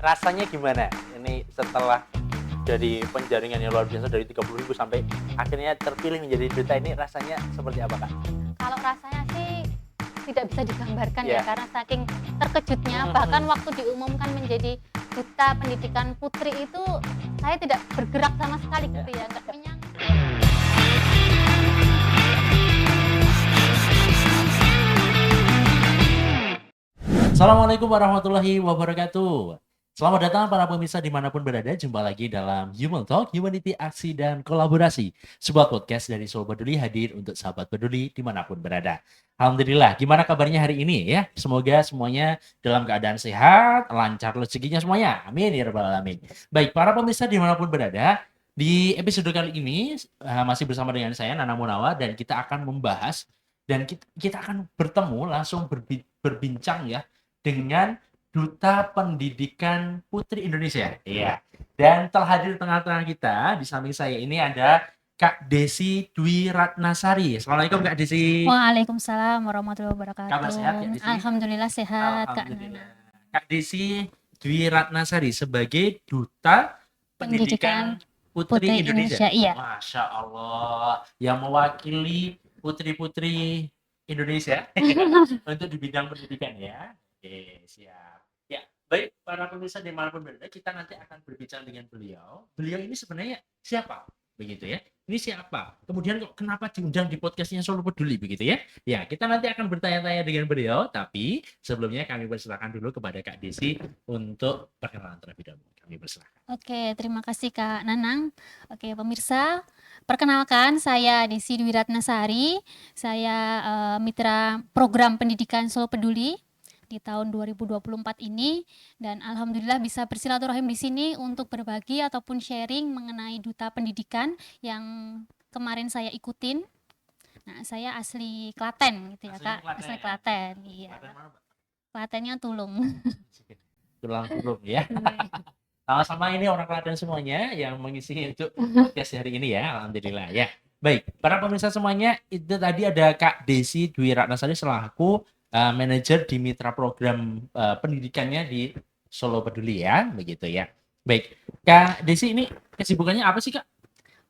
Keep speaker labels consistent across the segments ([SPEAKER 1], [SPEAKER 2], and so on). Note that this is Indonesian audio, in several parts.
[SPEAKER 1] rasanya gimana? Ini setelah dari penjaringan yang luar biasa dari 30.000 sampai akhirnya terpilih menjadi duta, ini rasanya seperti apa, Kak?
[SPEAKER 2] Kalau rasanya sih tidak bisa digambarkan
[SPEAKER 1] Iya.
[SPEAKER 2] ya, karena saking terkejutnya. Bahkan waktu diumumkan menjadi duta pendidikan putri itu saya tidak bergerak sama sekali gitu ya, nggak menyangka.
[SPEAKER 1] Assalamualaikum warahmatullahi wabarakatuh. Selamat datang para pemirsa dimanapun berada. Jumpa lagi dalam Human Talk, Humanity Aksi dan Kolaborasi. Sebuah podcast dari Solo Peduli hadir untuk sahabat peduli dimanapun berada. Alhamdulillah, gimana kabarnya hari ini ya? Semoga semuanya dalam keadaan sehat, lancar rezekinya semuanya. Amin ya rabbal alamin. Baik, para pemirsa dimanapun berada, di episode kali ini masih bersama dengan saya Nana Munawa dan kita akan membahas dan kita akan bertemu langsung berbincang ya dengan Duta Pendidikan Putri Indonesia. Iya. Dan telah hadir di tengah-tengah kita, di samping saya ini ada Kak Desi Dwi Ratnasari. Assalamualaikum Kak Desi.
[SPEAKER 2] Waalaikumsalam warahmatullahi wabarakatuh.
[SPEAKER 1] Kabar sehat Kak Desi?
[SPEAKER 2] Alhamdulillah sehat, Kak
[SPEAKER 1] Alhamdulillah.
[SPEAKER 2] Nana.
[SPEAKER 1] Kak Desi Dwi Ratnasari sebagai Duta Pendidikan Putri Indonesia.
[SPEAKER 2] Iya.
[SPEAKER 1] Masya Allah, yang mewakili putri-putri Indonesia untuk di bidang pendidikan ya. Oke, siap. Ya, baik para pemirsa dimanapun berada, kita nanti akan berbicara dengan beliau. Beliau ini sebenarnya siapa? Begitu ya. Ini siapa? Kemudian kok kenapa diundang di podcastnya Solo Peduli begitu ya? Ya, kita nanti akan bertanya-tanya dengan beliau, tapi sebelumnya kami persilakan dulu kepada Kak Desi untuk perkenalan terlebih dahulu. Kami persilakan.
[SPEAKER 2] Oke, terima kasih Kak Nanang. Oke, pemirsa, perkenalkan saya Desi Dwi Ratnasari. Saya mitra program pendidikan Solo Peduli di tahun 2024 ini, dan alhamdulillah bisa bersilaturahim di sini untuk berbagi ataupun sharing mengenai duta pendidikan yang kemarin saya ikutin. Nah, saya asli Klaten gitu ya, Kak. Asli Klaten, iya. Klatennya Tulung.
[SPEAKER 1] Tulang ya. Sama-sama ini orang Klaten semuanya yang mengisi untuk podcast hari ini ya, alhamdulillah ya. Baik, para pemirsa semuanya, itu tadi ada Kak Desi Dwi Ratnasari selaku manajer di mitra program pendidikannya di Solo Peduli ya, begitu ya. Baik, Kak Desi ini kesibukannya apa sih Kak?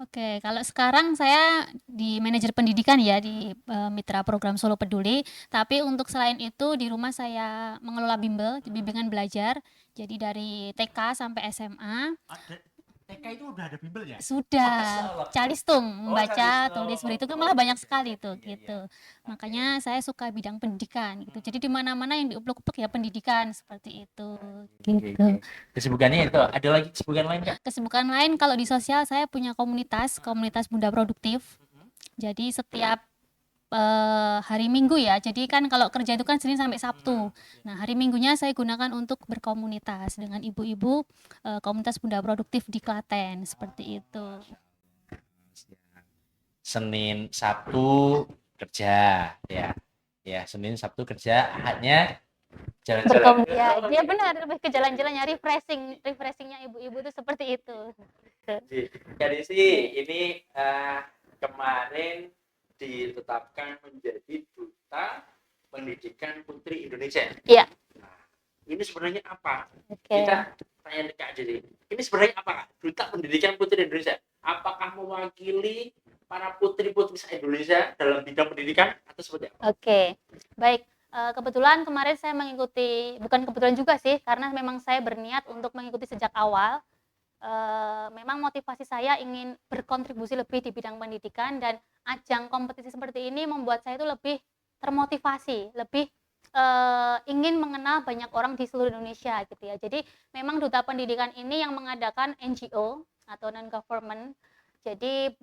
[SPEAKER 2] Oke, kalau sekarang saya di manajer pendidikan ya di mitra program Solo Peduli. Tapi untuk selain itu di rumah saya mengelola bimbel, bimbingan belajar. Jadi dari TK sampai SMA.
[SPEAKER 1] TK itu udah ada bimbelnya?
[SPEAKER 2] Sudah, calistung, membaca,
[SPEAKER 1] calistung.
[SPEAKER 2] tulis, berhitung itu malah banyak sekali tuh gitu.
[SPEAKER 1] Iya.
[SPEAKER 2] Makanya saya suka bidang pendidikan gitu. Jadi di mana-mana yang diuplek-uplek ya pendidikan seperti itu. Gitu.
[SPEAKER 1] Kesibukannya itu, ada lagi kesibukan lain Kak?
[SPEAKER 2] Kesibukan lain kalau di sosial saya punya komunitas Bunda Produktif. Jadi setiap hari Minggu ya. Jadi kan kalau kerja itu kan Senin sampai Sabtu. Nah, hari Minggunya saya gunakan untuk berkomunitas dengan ibu-ibu komunitas Bunda Produktif di Klaten seperti itu.
[SPEAKER 1] Senin Sabtu kerja ya. Ya, Senin Sabtu kerja, ahadnya jalan-jalan.
[SPEAKER 2] Ya benar, lebih ke jalan-jalannya, refreshingnya ibu-ibu itu seperti itu.
[SPEAKER 1] Jadi sih ini kemarin ditetapkan menjadi Duta Pendidikan Putri Indonesia.
[SPEAKER 2] Iya.
[SPEAKER 1] Nah, ini sebenarnya apa?
[SPEAKER 2] Oke.
[SPEAKER 1] Kita tanya ke Kak Jadi. Ini sebenarnya apa Kak? Duta Pendidikan Putri Indonesia. Apakah mewakili para putri-putri Indonesia dalam bidang pendidikan atau seperti apa?
[SPEAKER 2] Oke, baik. Kebetulan kemarin saya mengikuti, bukan kebetulan juga sih, karena memang saya berniat untuk mengikuti sejak awal. Memang motivasi saya ingin berkontribusi lebih di bidang pendidikan, dan ajang kompetisi seperti ini membuat saya itu lebih termotivasi, lebih ingin mengenal banyak orang di seluruh Indonesia gitu ya. Jadi memang Duta Pendidikan ini yang mengadakan NGO atau non-government. Jadi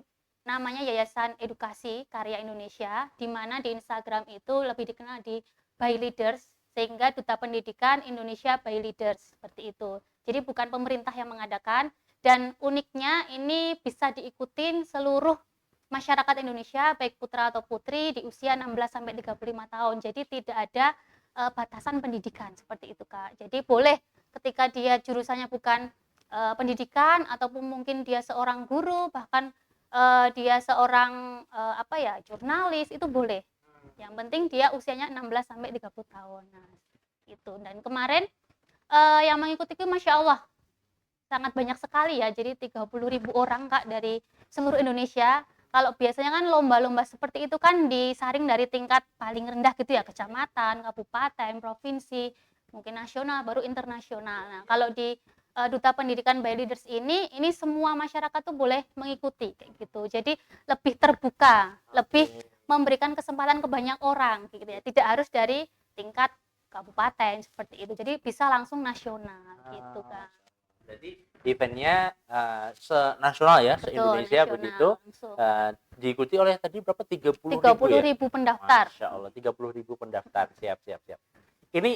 [SPEAKER 2] namanya Yayasan Edukasi Karya Indonesia, di mana di Instagram itu lebih dikenal di by Leaders, sehingga Duta Pendidikan Indonesia by Leaders seperti itu. Jadi bukan pemerintah yang mengadakan, dan uniknya ini bisa diikutin seluruh masyarakat Indonesia baik putra atau putri di usia 16 sampai 35 tahun. Jadi tidak ada batasan pendidikan seperti itu, Kak. Jadi boleh ketika dia jurusannya bukan pendidikan, ataupun mungkin dia seorang guru, bahkan dia seorang jurnalis, itu boleh. Yang penting dia usianya 16 sampai 30 tahun. Nah, itu. Dan kemarin Yang mengikuti itu Masya Allah sangat banyak sekali ya, jadi 30.000 orang Kak dari seluruh Indonesia. Kalau biasanya kan lomba-lomba seperti itu kan disaring dari tingkat paling rendah gitu ya, kecamatan, kabupaten, provinsi, mungkin nasional, baru internasional. Nah, kalau di Duta Pendidikan by Leaders ini semua masyarakat tuh boleh mengikuti kayak gitu. Jadi lebih terbuka, lebih memberikan kesempatan ke banyak orang gitu ya. Tidak harus dari tingkat kabupaten seperti itu. Jadi bisa langsung nasional gitu kan.
[SPEAKER 1] Berarti eventnya se-nasional ya,
[SPEAKER 2] Betul,
[SPEAKER 1] se-Indonesia
[SPEAKER 2] nasional
[SPEAKER 1] begitu.
[SPEAKER 2] langsung.
[SPEAKER 1] Diikuti oleh tadi berapa? 30.000 ya?
[SPEAKER 2] 30.000 pendaftar.
[SPEAKER 1] Masya Allah, 30.000 pendaftar. Siap. Ini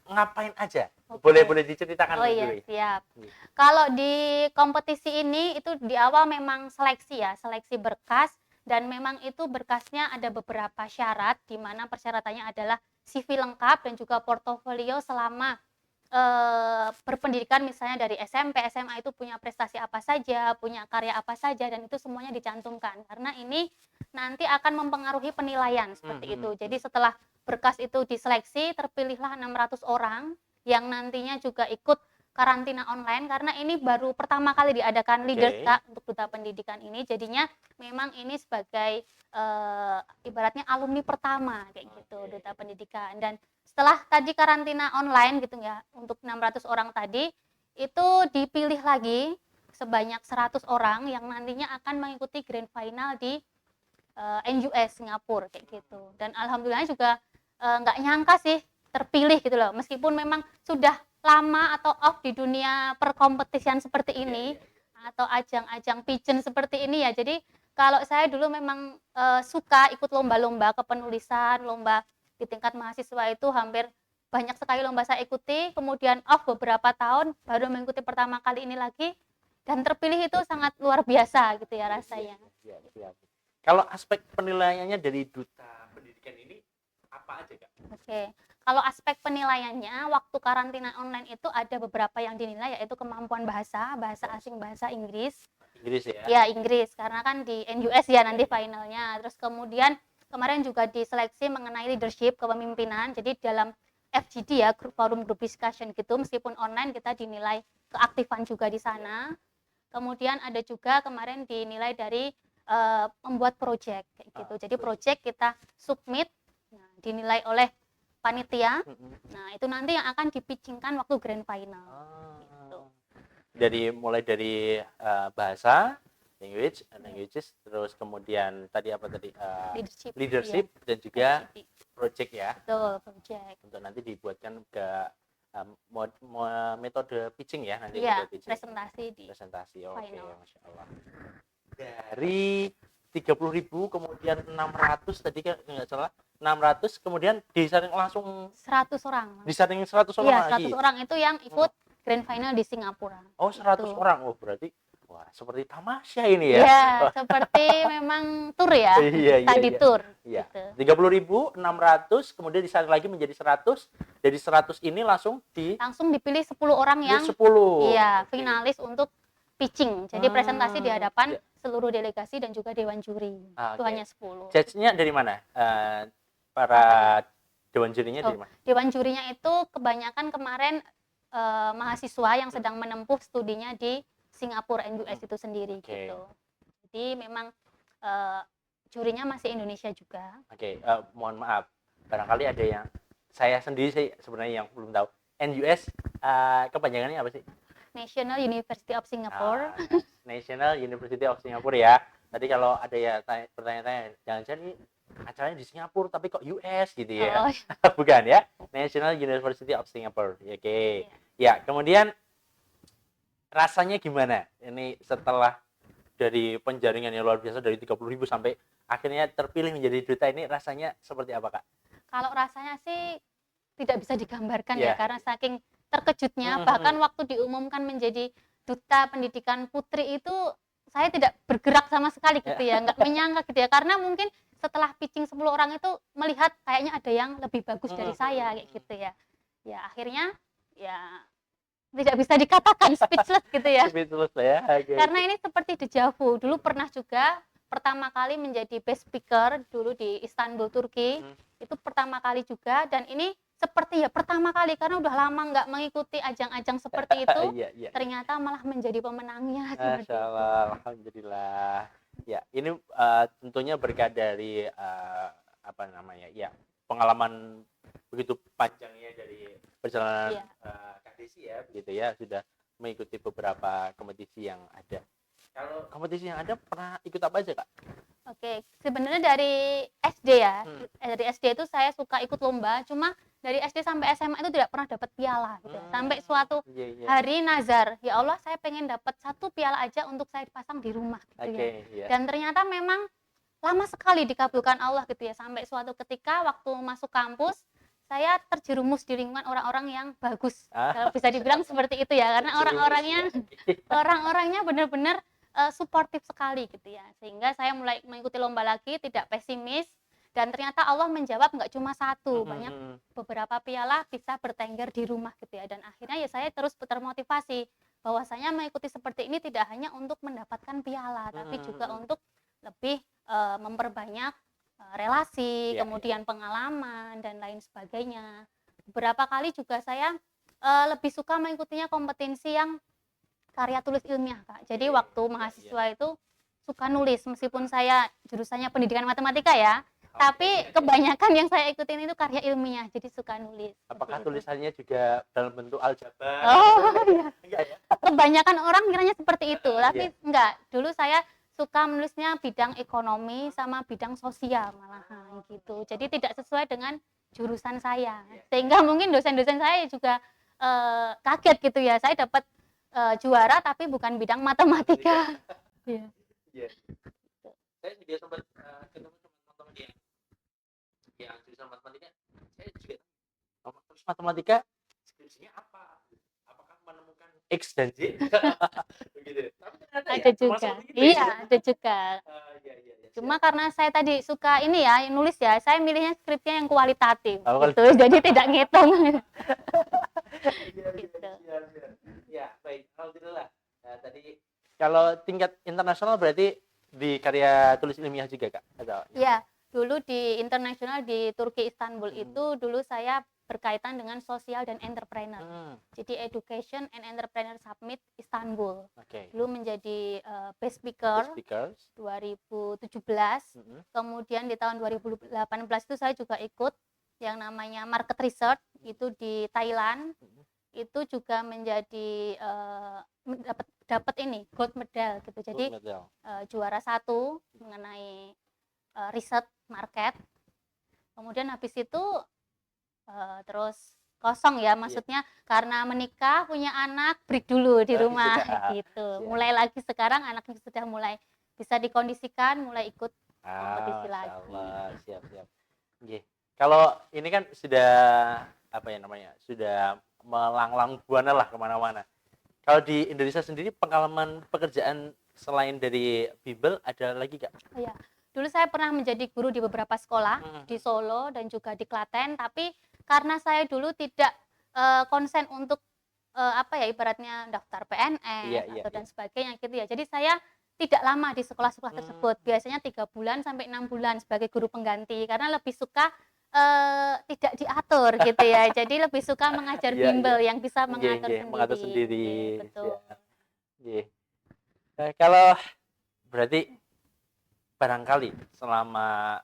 [SPEAKER 1] ngapain aja?
[SPEAKER 2] Oke.
[SPEAKER 1] Boleh diceritakan
[SPEAKER 2] Oh
[SPEAKER 1] dulu
[SPEAKER 2] iya,
[SPEAKER 1] ya?
[SPEAKER 2] siap. Kalau di kompetisi ini itu di awal memang seleksi ya, seleksi berkas, dan memang itu berkasnya ada beberapa syarat di mana persyaratannya adalah CV lengkap dan juga portofolio selama berpendidikan, misalnya dari SMP, SMA itu punya prestasi apa saja, punya karya apa saja, dan itu semuanya dicantumkan. Karena ini nanti akan mempengaruhi penilaian seperti itu. Jadi setelah berkas itu diseleksi, terpilihlah 600 orang yang nantinya juga ikut karantina online, karena ini baru pertama kali diadakan Leaders Kak untuk Duta Pendidikan ini. Jadinya memang ini sebagai ibaratnya alumni pertama kayak gitu Duta Pendidikan. Dan setelah tadi karantina online gitu ya, untuk 600 orang tadi itu dipilih lagi sebanyak 100 orang yang nantinya akan mengikuti grand final di NUS Singapura kayak gitu. Dan alhamdulillah juga nggak nyangka sih terpilih gitu loh, meskipun memang sudah lama atau off di dunia perkompetisian seperti ini atau ajang-ajang pigeon seperti ini ya. Jadi kalau saya dulu memang suka ikut lomba-lomba kepenulisan, lomba di tingkat mahasiswa itu hampir banyak sekali lomba saya ikuti, kemudian off beberapa tahun, baru mengikuti pertama kali ini lagi, dan terpilih itu sangat luar biasa gitu ya rasanya.
[SPEAKER 1] Kalau aspek penilaiannya dari Duta Pendidikan ini apa aja Kak?
[SPEAKER 2] Oke, kalau aspek penilaiannya waktu karantina online itu ada beberapa yang dinilai, yaitu kemampuan bahasa asing, bahasa Inggris.
[SPEAKER 1] Inggris ya?
[SPEAKER 2] Ya, Inggris, karena kan di NUS ya nanti finalnya. Terus kemudian kemarin juga diseleksi mengenai leadership, kepemimpinan. Jadi dalam FGD ya, forum group discussion gitu, meskipun online kita dinilai keaktifan juga di sana. Kemudian ada juga kemarin dinilai dari membuat project kayak gitu. Jadi project kita submit, nah, dinilai oleh panitia. Nah, itu nanti yang akan dipitchingkan waktu grand final. Gitu.
[SPEAKER 1] Mulai dari bahasa, languages, terus kemudian tadi apa tadi? Leadership dan juga project ya.
[SPEAKER 2] Betul, project.
[SPEAKER 1] Untuk nanti dibuatkan ke metode pitching ya nanti.
[SPEAKER 2] Iya,
[SPEAKER 1] pitching.
[SPEAKER 2] presentasi.
[SPEAKER 1] Oke, Masya Allah. Dari 30.000 kemudian 600 tadi kan nggak salah, 600 kemudian disaring langsung
[SPEAKER 2] 100 orang.
[SPEAKER 1] Disaring 100 orang
[SPEAKER 2] iya,
[SPEAKER 1] lagi.
[SPEAKER 2] 100 orang itu yang ikut grand final di Singapura.
[SPEAKER 1] Oh, 100 gitu. Orang. Oh, berarti wah, seperti tamasya ini ya.
[SPEAKER 2] Iya, seperti memang tur ya. Tadi tur.
[SPEAKER 1] Iya.
[SPEAKER 2] Gitu.
[SPEAKER 1] 30.600 kemudian disaring lagi menjadi 100. Jadi 100 ini langsung
[SPEAKER 2] dipilih 10 orang yang
[SPEAKER 1] 10.
[SPEAKER 2] Iya, finalis untuk pitching. Jadi presentasi di hadapan seluruh delegasi dan juga dewan juri. Itu hanya 10.
[SPEAKER 1] Judge-nya dari mana? Para dewan jurinya dari mana?
[SPEAKER 2] Dewan jurinya itu kebanyakan kemarin mahasiswa yang sedang menempuh studinya di Singapura NUS itu sendiri gitu. Jadi memang jurinya masih Indonesia juga.
[SPEAKER 1] Mohon maaf, barangkali ada yang saya sendiri sih sebenarnya yang belum tahu. NUS kepanjangannya apa sih?
[SPEAKER 2] National University of Singapore.
[SPEAKER 1] National University of Singapore ya. Tadi kalau ada ya bertanya-tanya, jangan-jangan ini acaranya di Singapura tapi kok US gitu ya. Bukan ya. National University of Singapore. Oke. Ya, kemudian rasanya gimana? Ini setelah dari penjaringan yang luar biasa dari 30.000 sampai akhirnya terpilih menjadi duta, ini rasanya seperti apa, Kak?
[SPEAKER 2] Kalau rasanya sih tidak bisa digambarkan ya, karena saking terkejutnya. Bahkan waktu diumumkan menjadi duta pendidikan putri itu saya tidak bergerak sama sekali gitu ya, nggak menyangka gitu ya, karena mungkin setelah pitching 10 orang itu melihat kayaknya ada yang lebih bagus dari saya kayak gitu ya. Ya akhirnya ya tidak bisa dikatakan, speechless gitu ya.
[SPEAKER 1] Speechless ya.
[SPEAKER 2] Karena ini seperti deja vu. Dulu pernah juga pertama kali menjadi best speaker dulu di Istanbul, Turki. Itu pertama kali juga, dan ini seperti ya pertama kali karena udah lama nggak mengikuti ajang-ajang seperti itu,
[SPEAKER 3] Iya, iya.
[SPEAKER 2] ternyata malah menjadi pemenangnya seperti
[SPEAKER 3] Masya
[SPEAKER 2] itu.
[SPEAKER 3] Allah, alhamdulillah. Ya, ini tentunya berkat dari apa namanya? Ya, pengalaman begitu panjangnya dari perjalanan
[SPEAKER 2] Iya.
[SPEAKER 3] Kak Desi ya, begitu ya, sudah mengikuti beberapa kompetisi yang ada. Kalau kompetisi yang ada pernah ikut apa aja, Kak?
[SPEAKER 2] Oke, sebenarnya dari SD ya, dari SD itu saya suka ikut lomba, cuma dari SD sampai SMA itu tidak pernah dapat piala gitu ya. Sampai suatu
[SPEAKER 3] Iya, iya.
[SPEAKER 2] hari nazar, ya Allah saya pengen dapat satu piala aja untuk saya pasang di rumah gitu ya.
[SPEAKER 3] Oke, ya.
[SPEAKER 2] Dan ternyata memang lama sekali dikabulkan Allah gitu ya. Sampai suatu ketika waktu masuk kampus, saya terjerumus di lingkungan orang-orang yang bagus. Kalau bisa dibilang seperti itu ya, karena orang-orangnya benar-benar suportif sekali gitu ya, sehingga saya mulai mengikuti lomba lagi, tidak pesimis, dan ternyata Allah menjawab nggak cuma satu, banyak beberapa piala bisa bertengger di rumah gitu ya, dan akhirnya ya saya terus termotivasi bahwasanya mengikuti seperti ini tidak hanya untuk mendapatkan piala, tapi juga untuk lebih memperbanyak relasi, kemudian pengalaman dan lain sebagainya. Beberapa kali juga saya lebih suka mengikutinya kompetisi yang karya tulis ilmiah, Kak. Jadi waktu mahasiswa itu suka nulis, meskipun saya jurusannya pendidikan matematika ya, tapi kebanyakan yang saya ikutin itu karya ilmiah, jadi suka nulis.
[SPEAKER 3] Apakah tulisannya juga dalam bentuk aljabar?
[SPEAKER 2] Oh iya.
[SPEAKER 3] Enggak ya?
[SPEAKER 2] Kebanyakan orang kiranya seperti itu, tapi enggak. Dulu saya suka menulisnya bidang ekonomi sama bidang sosial malahan gitu. Jadi tidak sesuai dengan jurusan saya. Sehingga mungkin dosen-dosen saya juga kaget gitu ya. Saya dapat juara tapi bukan bidang matematika. Iya.
[SPEAKER 3] Iya. Saya juga sempat ketemu teman-teman yang jurusan matematika. Saya juga terus matematika skripsinya apa? Apakah menemukan X dan Y? Begitu. Tapi ternyata
[SPEAKER 2] Ada
[SPEAKER 3] ya,
[SPEAKER 2] juga.
[SPEAKER 3] gitu
[SPEAKER 2] Iya,
[SPEAKER 3] ya.
[SPEAKER 2] ada juga.
[SPEAKER 3] Iya.
[SPEAKER 2] Cuma karena saya tadi suka ini ya, nulis ya, saya milihnya skripnya yang kualitatif
[SPEAKER 3] Oh,
[SPEAKER 2] gitu. Jadi tidak ngitung.
[SPEAKER 3] Gitu. Ya, baik. Alhamdulillah. Nah, tadi kalau tingkat internasional berarti di karya tulis ilmiah juga, Kak? Atau?
[SPEAKER 2] Iya, dulu di internasional di Turki Istanbul itu dulu saya berkaitan dengan sosial dan entrepreneur. Jadi Education and Entrepreneur Summit Istanbul. Dulu menjadi best speaker 2017. Kemudian di tahun 2018 itu saya juga ikut yang namanya market research itu di Thailand. Itu juga menjadi dapat ini gold medal gitu. Jadi juara 1 mengenai riset market. Kemudian habis itu terus kosong ya, maksudnya karena menikah, punya anak, break dulu di rumah gitu. Mulai lagi sekarang anaknya sudah mulai bisa dikondisikan, mulai ikut kompetisi lagi.
[SPEAKER 3] Siap. Okay. Kalau ini kan sudah apa ya namanya? Sudah melanglang buana lah kemana-mana. Kalau di Indonesia sendiri pengalaman pekerjaan selain dari Bimbel ada lagi, Kak?
[SPEAKER 2] Iya. Dulu saya pernah menjadi guru di beberapa sekolah di Solo dan juga di Klaten, tapi karena saya dulu tidak konsen untuk apa ya ibaratnya daftar PNS dan sebagainya gitu ya. Jadi saya tidak lama di sekolah-sekolah tersebut. Biasanya 3 bulan sampai 6 bulan sebagai guru pengganti karena lebih suka tidak diatur gitu ya. Jadi lebih suka mengajar bimbel yang bisa mengatur sendiri. Betul.
[SPEAKER 3] Kalau berarti barangkali selama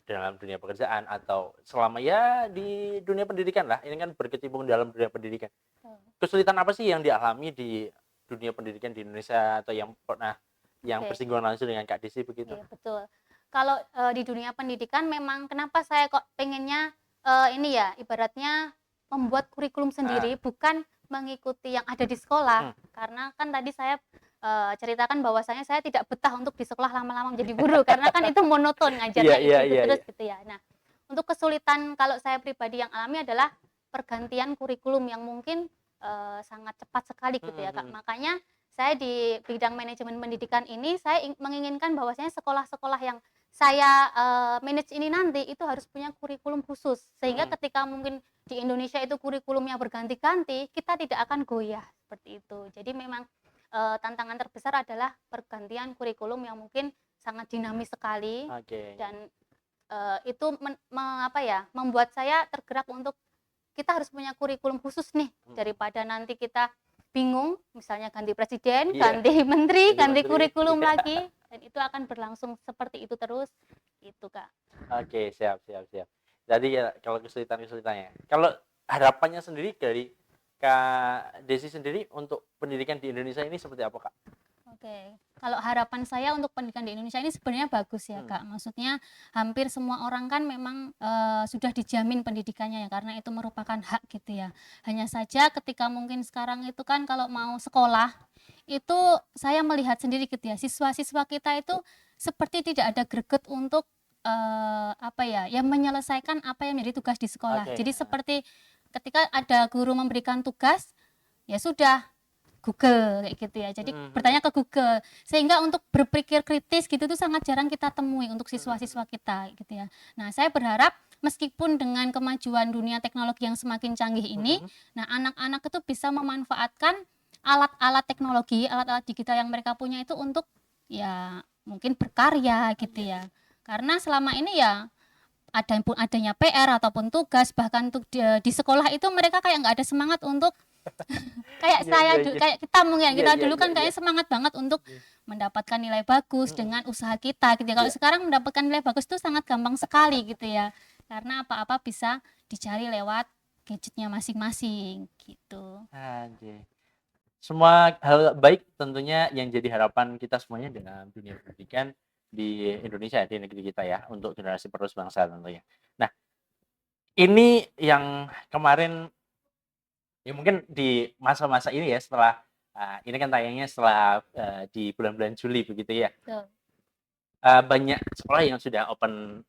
[SPEAKER 3] dalam dunia pekerjaan atau selama ya di dunia pendidikan lah, ini kan berkecimpung dalam dunia pendidikan. Kesulitan apa sih yang dialami di dunia pendidikan di Indonesia atau yang pernah bersinggungan langsung dengan Kak Desi begitu?
[SPEAKER 2] Iya, betul. Kalau di dunia pendidikan memang kenapa saya kok pengennya ini ya ibaratnya membuat kurikulum sendiri, bukan mengikuti yang ada di sekolah. Karena kan tadi saya ceritakan bahwasanya saya tidak betah untuk di sekolah lama-lama menjadi guru karena kan itu monoton ngajarnya terus gitu ya. Nah, untuk kesulitan kalau saya pribadi yang alami adalah pergantian kurikulum yang mungkin sangat cepat sekali gitu ya, Kak. Makanya saya di bidang manajemen pendidikan ini saya menginginkan bahwasanya sekolah-sekolah yang saya manage ini nanti itu harus punya kurikulum khusus sehingga ketika mungkin di Indonesia itu kurikulumnya berganti-ganti, kita tidak akan goyah seperti itu. Jadi memang tantangan terbesar adalah pergantian kurikulum yang mungkin sangat dinamis sekali dan itu membuat saya tergerak untuk kita harus punya kurikulum khusus nih, daripada nanti kita bingung, misalnya ganti presiden,
[SPEAKER 3] Iya,
[SPEAKER 2] ganti menteri,
[SPEAKER 3] ganti
[SPEAKER 2] ganti
[SPEAKER 3] menteri,
[SPEAKER 2] kurikulum
[SPEAKER 3] iya.
[SPEAKER 2] lagi, dan itu akan berlangsung seperti itu terus, gitu Kak.
[SPEAKER 3] Oke, siap, siap, siap. Jadi ya kalau kesulitan-kesulitannya. Kalau harapannya sendiri dari Kak Desi sendiri untuk pendidikan di Indonesia ini seperti apa, Kak?
[SPEAKER 2] Oke, kalau harapan saya untuk pendidikan di Indonesia ini sebenarnya bagus ya Kak. Maksudnya hampir semua orang kan memang sudah dijamin pendidikannya ya, karena itu merupakan hak gitu ya. Hanya saja ketika mungkin sekarang itu kan kalau mau sekolah itu saya melihat sendiri gitu ya, siswa-siswa kita itu seperti tidak ada greget untuk menyelesaikan apa yang menjadi tugas di sekolah.
[SPEAKER 3] Oke,
[SPEAKER 2] Jadi seperti ketika ada guru memberikan tugas, ya sudah Google kayak gitu ya. Jadi bertanya ke Google. Sehingga untuk berpikir kritis gitu tuh sangat jarang kita temui untuk siswa-siswa kita gitu ya. Nah, saya berharap meskipun dengan kemajuan dunia teknologi yang semakin canggih ini, nah anak-anak itu bisa memanfaatkan alat-alat teknologi, alat-alat digital yang mereka punya itu untuk ya mungkin berkarya gitu ya. Karena selama ini ya adanya PR ataupun tugas bahkan untuk di sekolah itu mereka kayak nggak ada semangat untuk kayak
[SPEAKER 3] Iya,
[SPEAKER 2] saya
[SPEAKER 3] iya, iya.
[SPEAKER 2] kayak kita mungkin
[SPEAKER 3] Iya,
[SPEAKER 2] kita
[SPEAKER 3] iya,
[SPEAKER 2] dulu
[SPEAKER 3] iya,
[SPEAKER 2] kan
[SPEAKER 3] iya.
[SPEAKER 2] kayaknya semangat banget untuk
[SPEAKER 3] Iya.
[SPEAKER 2] mendapatkan nilai bagus dengan usaha kita gitu ya. Kalau
[SPEAKER 3] Iya.
[SPEAKER 2] sekarang mendapatkan nilai bagus itu sangat gampang sekali gitu ya. Karena apa-apa bisa dicari lewat gadgetnya masing-masing gitu.
[SPEAKER 3] Anjay. Semua hal baik tentunya yang jadi harapan kita semuanya dalam dunia pendidikan di Indonesia, di negeri kita ya, untuk generasi penerus bangsa tentunya. Nah, ini yang kemarin ya mungkin di masa-masa ini ya setelah ini kan tayangnya setelah di bulan-bulan Juli begitu ya.
[SPEAKER 2] Betul.
[SPEAKER 3] Banyak sekolah yang sudah open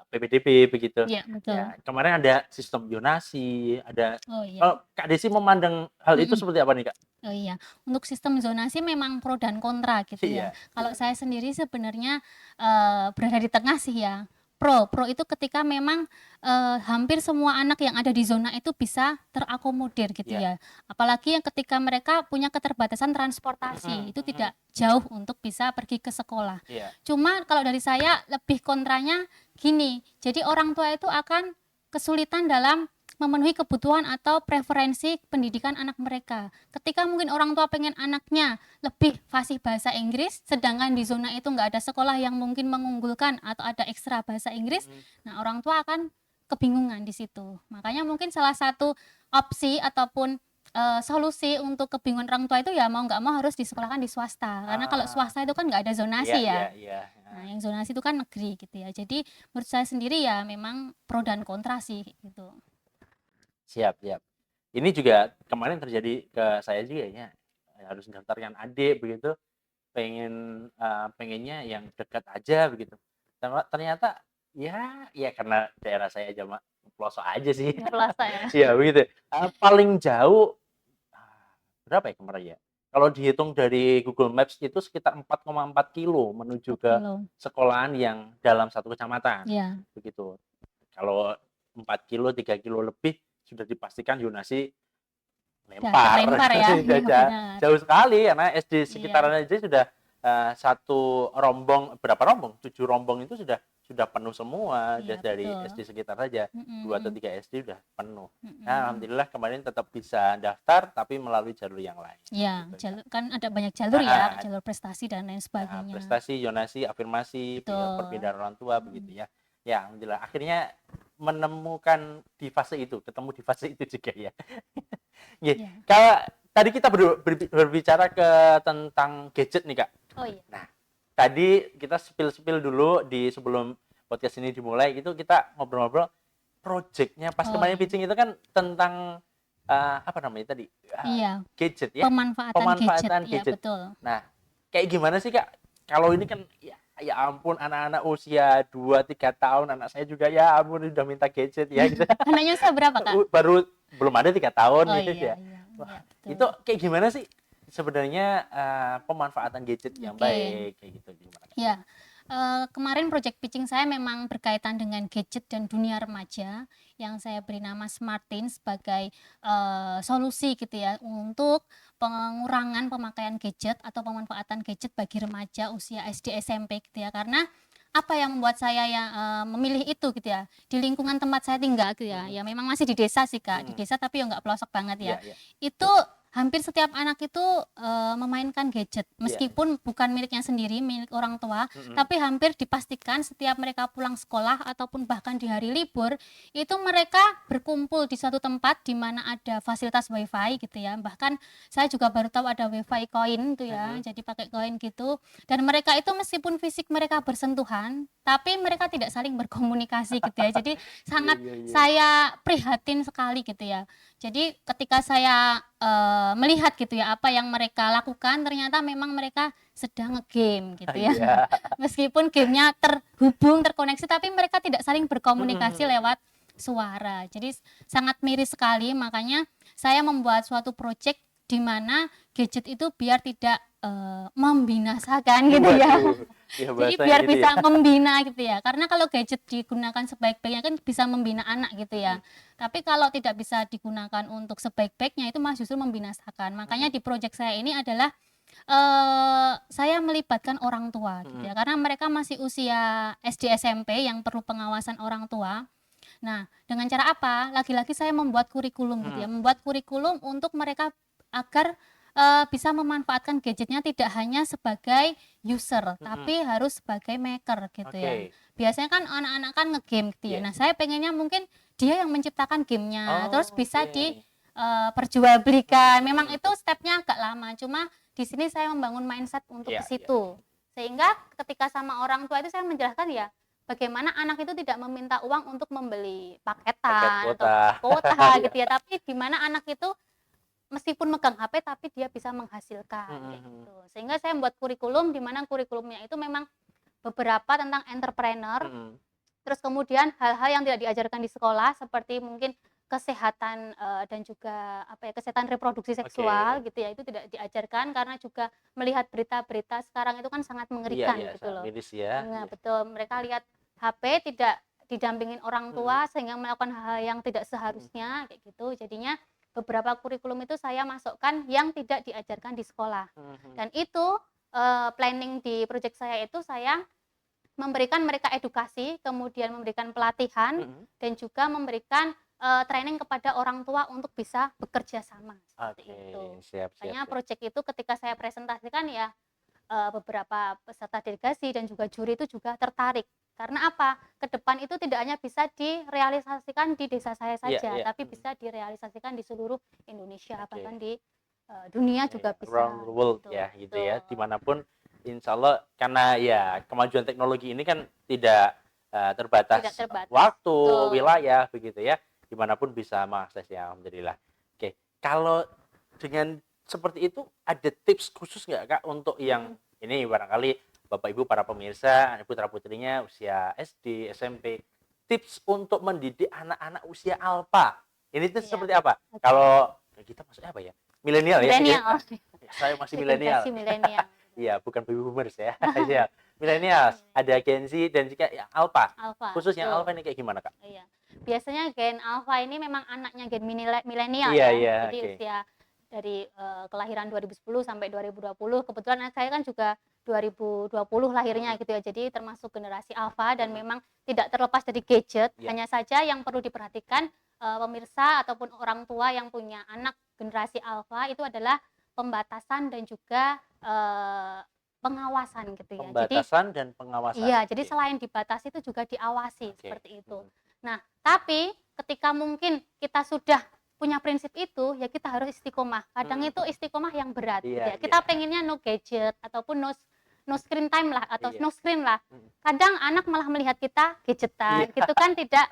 [SPEAKER 3] PPDB begitu.
[SPEAKER 2] Iya, betul.
[SPEAKER 3] Ya, kemarin ada sistem zonasi, ada
[SPEAKER 2] Oh iya.
[SPEAKER 3] kalau Kak Desi memandang hal itu
[SPEAKER 2] Mm-mm.
[SPEAKER 3] seperti apa nih, Kak?
[SPEAKER 2] Oh iya, untuk sistem zonasi memang pro dan kontra gitu ya.
[SPEAKER 3] Iya,
[SPEAKER 2] Kalau
[SPEAKER 3] benar.
[SPEAKER 2] saya sendiri sebenarnya berada di tengah sih ya. Pro itu ketika memang hampir semua anak yang ada di zona itu bisa terakomodir gitu
[SPEAKER 3] Iya.
[SPEAKER 2] ya. Apalagi yang ketika mereka punya keterbatasan transportasi, itu tidak jauh untuk bisa pergi ke sekolah.
[SPEAKER 3] Iya.
[SPEAKER 2] Cuma kalau dari saya lebih kontranya gini, jadi orang tua itu akan kesulitan dalam memenuhi kebutuhan atau preferensi pendidikan anak mereka. Ketika mungkin orang tua pengen anaknya lebih fasih bahasa Inggris, sedangkan di zona itu nggak ada sekolah yang mungkin mengunggulkan atau ada ekstra bahasa Inggris, nah orang tua akan kebingungan di situ. Makanya mungkin salah satu opsi ataupun solusi untuk kebingungan orang tua itu ya mau nggak mau harus disekolahkan di swasta. Karena kalau swasta itu kan nggak ada zonasi ya.
[SPEAKER 3] Iya.
[SPEAKER 2] Nah, yang zonasi itu kan negeri gitu ya. Jadi menurut saya sendiri ya memang pro dan kontra sih gitu.
[SPEAKER 3] Siap, siap. Ini juga kemarin terjadi ke saya juga ya, harus mendaftarkan adik begitu, pengennya yang dekat aja begitu. Ternyata ya karena daerah saya aja pelosok aja sih.
[SPEAKER 2] Pelosok ya.
[SPEAKER 3] Iya begitu. Paling jauh berapa ya kemarin ya? Kalau dihitung dari Google Maps itu sekitar 4,4 kilo menuju ke sekolahan yang dalam satu kecamatan.
[SPEAKER 2] Iya.
[SPEAKER 3] Begitu. Kalau 4 kilo, 3 kilo lebih sudah dipastikan zonasi lempar
[SPEAKER 2] ya.
[SPEAKER 3] jauh sekali karena SD sekitaran aja sudah satu rombong, berapa rombong? 7 rombong itu sudah penuh semua dari
[SPEAKER 2] betul.
[SPEAKER 3] SD sekitar saja. 2 atau 3 SD sudah penuh. Nah, alhamdulillah kemarin tetap bisa daftar tapi melalui jalur yang lain.
[SPEAKER 2] Iya, jalur kan ada banyak jalur ya, jalur prestasi dan lain sebagainya.
[SPEAKER 3] Prestasi, zonasi, afirmasi, perpindahan orang tua begitu ya. Ya, alhamdulillah akhirnya menemukan di fase itu, ketemu di fase itu juga ya. Kalau tadi kita berbicara tentang gadget nih, Kak.
[SPEAKER 2] Oh iya.
[SPEAKER 3] Nah, tadi kita spill dulu di sebelum podcast ini dimulai itu kita ngobrol-ngobrol projectnya pas kemarin pitching itu kan tentang apa namanya tadi? Gadget ya.
[SPEAKER 2] Pemanfaatan gadget. Ya, betul.
[SPEAKER 3] Nah, kayak gimana sih, Kak? Kalau ini kan ya ampun anak-anak usia 2-3 tahun, anak saya juga ya ampun udah minta gadget ya gitu.
[SPEAKER 2] Anaknya usia berapa, Kak?
[SPEAKER 3] Baru belum ada 3 tahun gitu ya.
[SPEAKER 2] Wah,
[SPEAKER 3] itu kayak gimana sih sebenarnya pemanfaatan gadget yang baik kayak gitu gimana?
[SPEAKER 2] Ya. Kemarin project pitching saya memang berkaitan dengan gadget dan dunia remaja yang saya beri nama Smartin sebagai solusi gitu ya untuk pengurangan pemakaian gadget atau pemanfaatan gadget bagi remaja usia SD SMP gitu ya, karena apa yang membuat saya memilih itu gitu ya. Di lingkungan tempat saya tinggal gitu ya. Ya memang masih di desa sih Kak, di desa tapi ya nggak pelosok banget ya.
[SPEAKER 3] Iya, iya.
[SPEAKER 2] Itu hampir setiap anak itu memainkan gadget, meskipun bukan miliknya sendiri, milik orang tua, tapi hampir dipastikan setiap mereka pulang sekolah ataupun bahkan di hari libur itu mereka berkumpul di suatu tempat di mana ada fasilitas wifi gitu ya. Bahkan saya juga baru tahu ada wifi koin tuh ya, jadi pakai koin gitu. Dan mereka itu meskipun fisik mereka bersentuhan, tapi mereka tidak saling berkomunikasi gitu ya. Jadi sangat
[SPEAKER 3] Iya, iya, iya.
[SPEAKER 2] saya prihatin sekali gitu ya. Jadi ketika saya melihat gitu ya apa yang mereka lakukan, ternyata memang mereka sedang ngegame gitu ya.
[SPEAKER 3] Iya.
[SPEAKER 2] Meskipun gamenya terhubung, terkoneksi, tapi mereka tidak saling berkomunikasi lewat suara. Jadi sangat miris sekali, makanya saya membuat suatu project di mana gadget itu biar tidak membinasakan gitu ya.
[SPEAKER 3] Waduh. Ya,
[SPEAKER 2] Jadi
[SPEAKER 3] bahasanya
[SPEAKER 2] biar
[SPEAKER 3] gitu
[SPEAKER 2] bisa
[SPEAKER 3] ya.
[SPEAKER 2] membina gitu ya. Karena kalau gadget digunakan sebaik-baiknya kan bisa membina anak gitu ya. Tapi kalau tidak bisa digunakan untuk sebaik-baiknya itu malah justru membinasakan. Makanya di project saya ini adalah saya melibatkan orang tua gitu ya. Karena mereka masih usia SD SMP yang perlu pengawasan orang tua. Nah, dengan cara apa? Lagi-lagi saya membuat kurikulum gitu ya. Membuat kurikulum untuk mereka agar bisa memanfaatkan gadgetnya tidak hanya sebagai user, tapi harus sebagai maker gitu ya.
[SPEAKER 3] Oke.
[SPEAKER 2] Biasanya kan anak-anak kan ngegame gitu ya.
[SPEAKER 3] Iya.
[SPEAKER 2] Nah, saya pengennya mungkin dia yang menciptakan gamenya, terus bisa
[SPEAKER 3] Oke.
[SPEAKER 2] diperjualbelikan. Memang itu stepnya agak lama, cuma di sini saya membangun mindset untuk
[SPEAKER 3] Iya,
[SPEAKER 2] ke situ. Sehingga ketika sama orang tua itu saya menjelaskan ya, bagaimana anak itu tidak meminta uang untuk membeli
[SPEAKER 3] Paket
[SPEAKER 2] paketan atau
[SPEAKER 3] kuota.
[SPEAKER 2] kuota gitu ya, tapi di mana anak itu meskipun megang HP tapi dia bisa menghasilkan kayak gitu. Sehingga saya membuat kurikulum di mana kurikulumnya itu memang beberapa tentang entrepreneur, terus kemudian hal-hal yang tidak diajarkan di sekolah seperti mungkin kesehatan dan juga apa ya, kesehatan reproduksi seksual gitu ya, itu tidak diajarkan karena juga melihat berita-berita sekarang itu kan sangat
[SPEAKER 3] Iya,
[SPEAKER 2] mengerikan
[SPEAKER 3] iya,
[SPEAKER 2] gitu
[SPEAKER 3] sangat
[SPEAKER 2] loh.
[SPEAKER 3] miris ya.
[SPEAKER 2] Nah, betul, mereka lihat HP tidak didampingin orang tua sehingga melakukan hal-hal yang tidak seharusnya kayak gitu. Jadinya beberapa kurikulum itu saya masukkan yang tidak diajarkan di sekolah. Dan itu planning di proyek saya itu saya memberikan mereka edukasi, kemudian memberikan pelatihan dan juga memberikan training kepada orang tua untuk bisa bekerja sama seperti
[SPEAKER 3] Oke,
[SPEAKER 2] itu.
[SPEAKER 3] siap, siap,
[SPEAKER 2] Makanya
[SPEAKER 3] siap.
[SPEAKER 2] proyek itu ketika saya presentasikan ya beberapa peserta delegasi dan juga juri itu juga tertarik. Karena apa? Ke depan itu tidak hanya bisa direalisasikan di desa saya
[SPEAKER 3] Iya,
[SPEAKER 2] saja,
[SPEAKER 3] iya.
[SPEAKER 2] tapi bisa direalisasikan di seluruh Indonesia,
[SPEAKER 3] Oke.
[SPEAKER 2] bahkan di dunia juga
[SPEAKER 3] Iya,
[SPEAKER 2] bisa.
[SPEAKER 3] around the world
[SPEAKER 2] gitu.
[SPEAKER 3] ya gitu ya.
[SPEAKER 2] Betul.
[SPEAKER 3] Dimanapun insya Allah, karena ya kemajuan teknologi ini kan tidak terbatas
[SPEAKER 2] Tidak terbatas.
[SPEAKER 3] waktu,
[SPEAKER 2] Betul.
[SPEAKER 3] wilayah begitu ya. Dimanapun bisa mengaksesnya, alhamdulillah. Oke, kalau dengan seperti itu ada tips khusus nggak Kak untuk yang ini barangkali Bapak Ibu para pemirsa, putra putrinya usia SD, SMP, tips untuk mendidik anak-anak usia alfa. Ini tuh
[SPEAKER 2] Iya.
[SPEAKER 3] seperti apa?
[SPEAKER 2] Oke.
[SPEAKER 3] Kalau kita maksudnya apa ya? Milenial ya?
[SPEAKER 2] Milenial.
[SPEAKER 3] Ya, saya masih milenial.
[SPEAKER 2] Generasi milenial.
[SPEAKER 3] Iya, bukan baby boomers ya. Iya. Milenial, ada Gen Z dan juga ya, alpha.
[SPEAKER 2] Alpha.
[SPEAKER 3] Khususnya
[SPEAKER 2] betul.
[SPEAKER 3] alpha ini kayak gimana, Kak?
[SPEAKER 2] Iya. Biasanya gen alpha ini memang anaknya gen milenial
[SPEAKER 3] Iya,
[SPEAKER 2] ya.
[SPEAKER 3] iya,
[SPEAKER 2] Jadi
[SPEAKER 3] oke.
[SPEAKER 2] usia dari kelahiran 2010 sampai 2020. Kebetulan anak saya kan juga 2020 lahirnya gitu ya. Jadi termasuk generasi alpha dan memang tidak terlepas dari gadget.
[SPEAKER 3] Iya.
[SPEAKER 2] Hanya saja yang perlu diperhatikan pemirsa ataupun orang tua yang punya anak generasi alpha itu adalah pembatasan dan juga pengawasan gitu ya. Jadi
[SPEAKER 3] Pembatasan dan pengawasan.
[SPEAKER 2] iya, jadi
[SPEAKER 3] Oke.
[SPEAKER 2] selain dibatasi itu juga diawasi
[SPEAKER 3] Oke.
[SPEAKER 2] seperti itu. Nah, tapi ketika mungkin kita sudah punya prinsip itu, ya kita harus istiqomah. Kadang itu istiqomah yang berat.
[SPEAKER 3] Iya,
[SPEAKER 2] gitu ya.
[SPEAKER 3] iya.
[SPEAKER 2] Kita pengennya no gadget ataupun no screen time lah atau
[SPEAKER 3] Iya.
[SPEAKER 2] no screen lah. Kadang anak malah melihat kita gadgetan,
[SPEAKER 3] Iya.
[SPEAKER 2] gitu kan tidak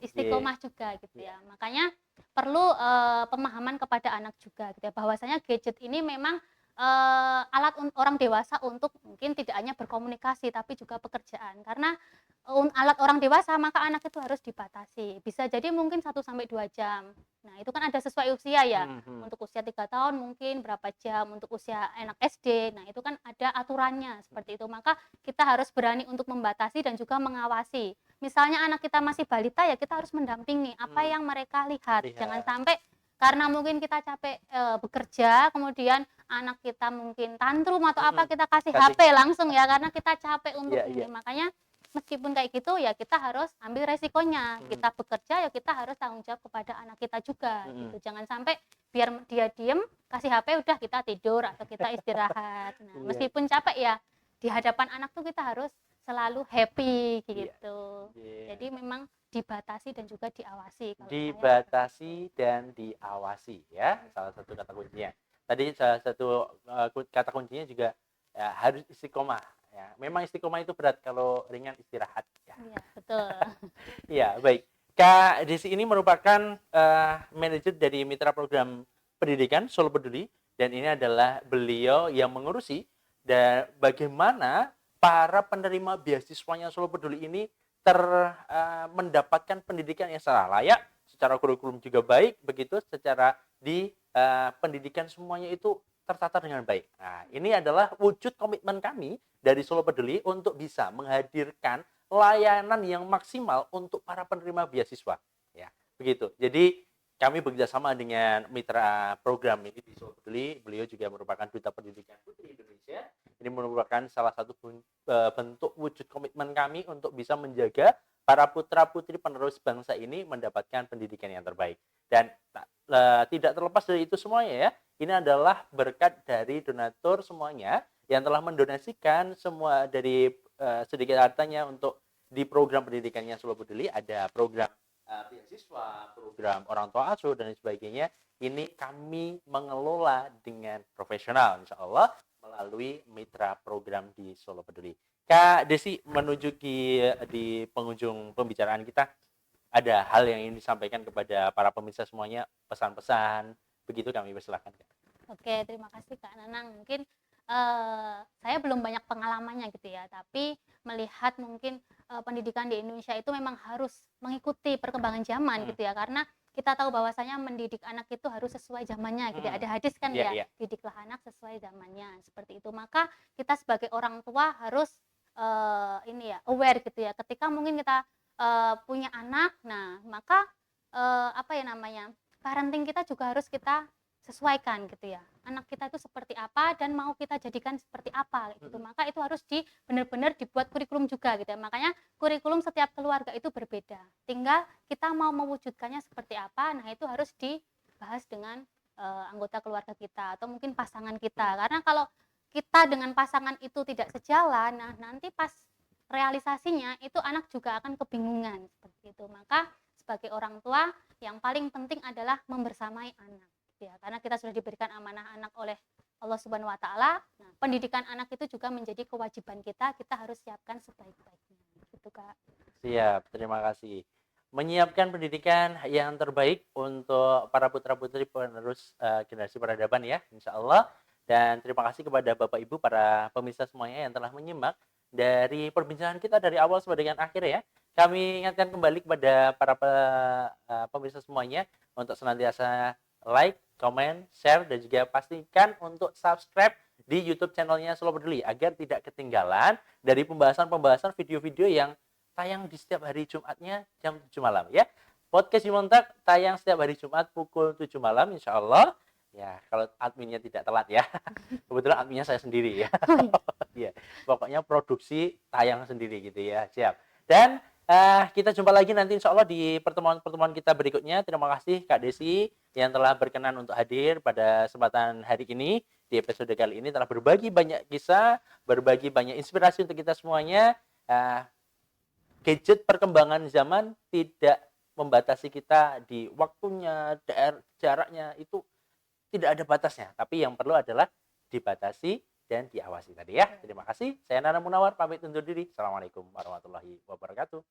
[SPEAKER 2] istiqomah juga gitu ya. Makanya perlu pemahaman kepada anak juga gitu ya, bahwasanya gadget ini memang alat orang dewasa untuk mungkin tidak hanya berkomunikasi tapi juga pekerjaan. Karena alat orang dewasa maka anak itu harus dibatasi. Bisa jadi mungkin 1 sampai 2 jam. Nah, itu kan ada sesuai usia ya. Untuk usia 3 tahun mungkin berapa jam, untuk usia anak SD. Nah, itu kan ada aturannya seperti itu. Maka kita harus berani untuk membatasi dan juga mengawasi. Misalnya anak kita masih balita ya kita harus mendampingi apa yang mereka lihat. Jangan sampai karena mungkin kita capek bekerja, kemudian anak kita mungkin tantrum atau apa, kita kasih HP langsung ya, karena kita capek untuk ini.
[SPEAKER 3] Iya.
[SPEAKER 2] Makanya meskipun kayak gitu ya kita harus ambil resikonya.
[SPEAKER 3] Hmm.
[SPEAKER 2] Kita bekerja ya kita harus tanggung jawab kepada anak kita juga
[SPEAKER 3] Hmm.
[SPEAKER 2] gitu. Jangan sampai biar dia diem, kasih HP udah kita tidur atau kita istirahat. Nah,
[SPEAKER 3] Iya.
[SPEAKER 2] meskipun capek ya di hadapan anak tuh kita harus selalu happy gitu.
[SPEAKER 3] Iya.
[SPEAKER 2] Jadi memang dibatasi dan juga diawasi kalau saya.
[SPEAKER 3] Dibatasi dan diawasi ya, salah satu kata kuncinya. Tadi salah satu kata kuncinya juga ya, harus istiqomah ya. Memang istiqomah itu berat, kalau ringan istirahat ya.
[SPEAKER 2] Iya, betul.
[SPEAKER 3] Iya, baik. Kak Desi ini merupakan manajer dari mitra program pendidikan Solo Peduli, dan ini adalah beliau yang mengurusi dan bagaimana para penerima beasiswanya Solo Peduli ini mendapatkan pendidikan yang secara layak, secara kurikulum juga baik, begitu secara di pendidikan semuanya itu tertata dengan baik. Nah, ini adalah wujud komitmen kami dari Solo Peduli untuk bisa menghadirkan layanan yang maksimal untuk para penerima beasiswa. Ya, begitu. Jadi kami bekerjasama dengan mitra program ini di Solo Peduli. Beliau juga merupakan Duta Pendidikan Putri Indonesia. Ini merupakan salah satu bentuk wujud komitmen kami untuk bisa menjaga para putra-putri penerus bangsa ini mendapatkan pendidikan yang terbaik. Dan tidak terlepas dari itu semuanya ya, ini adalah berkat dari donatur semuanya yang telah mendonasikan semua dari sedikit hartanya untuk di program pendidikannya Solo Peduli. Ada program beasiswa, program orang tua asuh dan sebagainya. Ini kami mengelola dengan profesional, insya Allah, melalui mitra program di Solo Peduli. Kak Desi, menuju di penghujung pembicaraan kita, ada hal yang ingin disampaikan kepada para pemirsa semuanya, pesan-pesan, begitu kami persilahkan.
[SPEAKER 2] Oke, terima kasih Kak Nanang. Mungkin saya belum banyak pengalamannya gitu ya, tapi melihat mungkin pendidikan di Indonesia itu memang harus mengikuti perkembangan zaman gitu ya, karena kita tahu bahwasanya mendidik anak itu harus sesuai zamannya gitu ya. Ada hadis kan ya, didiklah anak sesuai zamannya, seperti itu. Maka kita sebagai orang tua harus aware gitu ya, ketika mungkin kita punya anak, nah maka parenting kita juga harus kita sesuaikan gitu ya, anak kita itu seperti apa dan mau kita jadikan seperti apa gitu. Maka itu harus benar-benar dibuat kurikulum juga gitu ya. Makanya kurikulum setiap keluarga itu berbeda, tinggal kita mau mewujudkannya seperti apa. Nah, itu harus dibahas dengan anggota keluarga kita atau mungkin pasangan kita, karena kalau kita dengan pasangan itu tidak sejalan, nah nanti pas realisasinya itu anak juga akan kebingungan seperti itu. Maka sebagai orang tua yang paling penting adalah membersamai anak ya, karena kita sudah diberikan amanah anak oleh Allah Subhanahu wa taala. Nah, pendidikan anak itu juga menjadi kewajiban kita harus siapkan sebaik-baiknya. Gitu, Kak.
[SPEAKER 3] Siap, terima kasih. Menyiapkan pendidikan yang terbaik untuk para putra-putri penerus generasi peradaban ya, insya Allah. Dan terima kasih kepada Bapak Ibu para pemirsa semuanya yang telah menyimak dari perbincangan kita dari awal sampai dengan akhir ya. Kami ingatkan kembali kepada para pemirsa semuanya untuk senantiasa like, komen, share, dan juga pastikan untuk subscribe di YouTube channelnya Solo Peduli agar tidak ketinggalan dari pembahasan-pembahasan video-video yang tayang di setiap hari Jumatnya jam 7 malam ya. Podcast Yumontak tayang setiap hari Jumat pukul 7 malam insya Allah. Ya, kalau adminnya tidak telat ya. Kebetulan adminnya saya sendiri ya. Ya, pokoknya produksi tayang sendiri gitu ya. Siap. Dan kita jumpa lagi nanti insya Allah di pertemuan-pertemuan kita berikutnya. Terima kasih Kak Desi yang telah berkenan untuk hadir pada kesempatan hari ini. Di episode kali ini telah berbagi banyak kisah, berbagi banyak inspirasi untuk kita semuanya. Gadget perkembangan zaman tidak membatasi kita di waktunya, jaraknya, itu tidak ada batasnya. Tapi yang perlu adalah dibatasi dan diawasi tadi ya. Terima kasih. Saya Nana Munawar pamit undur diri. Assalamualaikum warahmatullahi wabarakatuh.